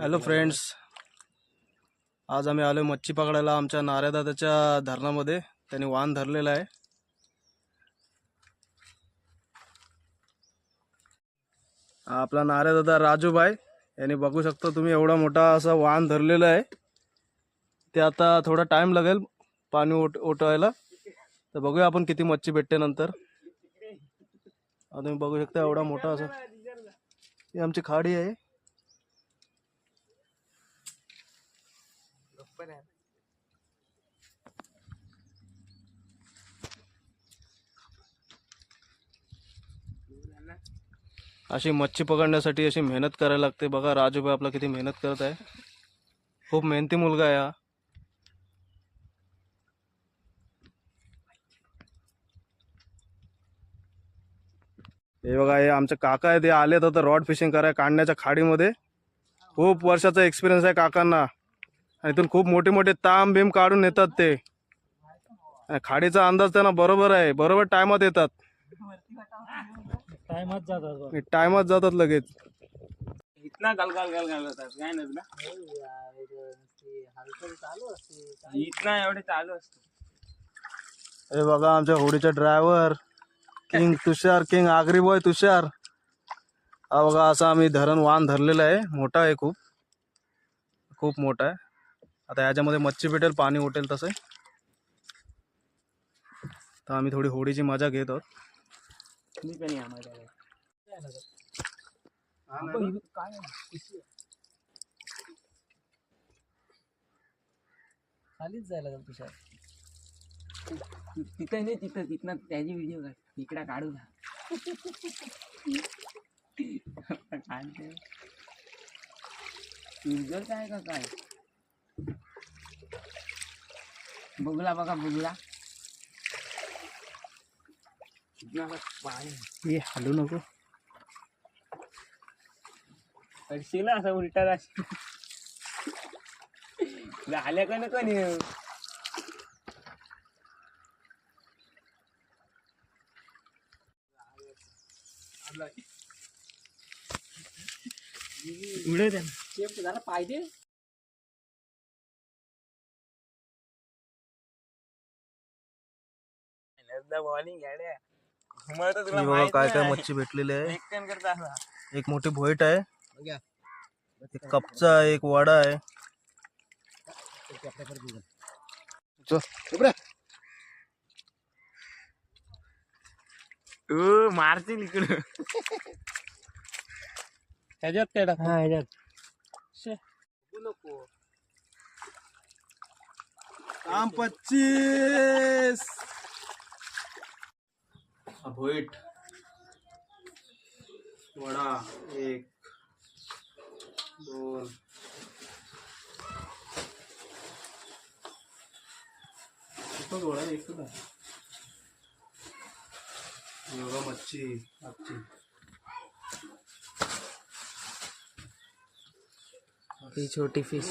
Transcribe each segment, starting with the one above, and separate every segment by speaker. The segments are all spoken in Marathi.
Speaker 1: हॅलो फ्रेंड्स, आज आम्ही आलो मच्छी पकडायला आमच्या नाऱ्यादादाच्या धरणामध्ये. त्यांनी वाहन धरलेला आहे. आपला नाऱ्यादादा राजूभाई यांनी बघू शकता तुम्ही, एवढा मोठा असा वाहन धरलेला आहे. ते आता थोडा टाइम लागेल पाणी ओटवायला, तर बघूया आपण किती मच्छी भेटते नंतर. तुम्ही बघू शकता एवढा मोठा असा ही आमची खाडी आहे. अशी मच्छी पकडण्यासाठी अशी मेहनत करायला लागते. बघा राजूभाई आपला किती मेहनत करत आहे. खूप मेहनती मुलगा आहे हा. हे बघा, हे आमचे काका आहे, ते आले तर रॉड फिशिंग करायला काढण्याच्या खाडीमध्ये. खूप वर्षाचा एक्सपिरियन्स आहे काकांना, आणि इथून खूप मोठे मोठे ताम बीम काढून येतात ते. खाडीचा अंदाज त्यांना बरोबर आहे, बरोबर टायमात येतात, टायमात जातात लगेच.
Speaker 2: इतना गलगल गलगल होतात काय ना इतना एवढे चालू असतो.
Speaker 1: हे बघा आमच्या होडीचा ड्रायव्हर किंग तुषार, किंग आगरी बॉय तुषार. हा बघा, असा आम्ही वाहन धरलेला आहे. मोठा आहे, खूप खूप मोठा आहे. आता याच्यामध्ये मच्छी भेटेल, पाणी उठेल तसं. तर आम्ही थोडी होडीची मजा घेत आहोत.
Speaker 2: खालीच जायला लागेल तुषार. तिथं नाही, तिथनं त्याची व्हिडिओ काढ, इकडे काढू ना. काय का काय बघला बघा, बघला
Speaker 1: ये हलू नको,
Speaker 2: पडशील असं उलटा झाल्या का नको नाही. उडे झाला पाहिजे.
Speaker 1: बघा काय काय मच्छी भेटलेली आहे. एक मोठी भोईट आहे, एक कपचा, एक वडा आहे.
Speaker 2: मारतील इकडं. ह्याच्यात काय टाक, ह्याच्यात नको.
Speaker 1: काम 25. भोईट, वडा 1 2 वडा 1 योगा मच्छी आजची.
Speaker 2: ही छोटी फिश.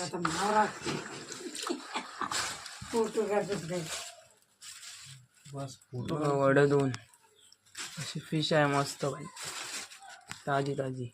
Speaker 1: बस फोटो
Speaker 2: वडा 2. अशी फिश आहे मस्त भाई, ताजी ताजी.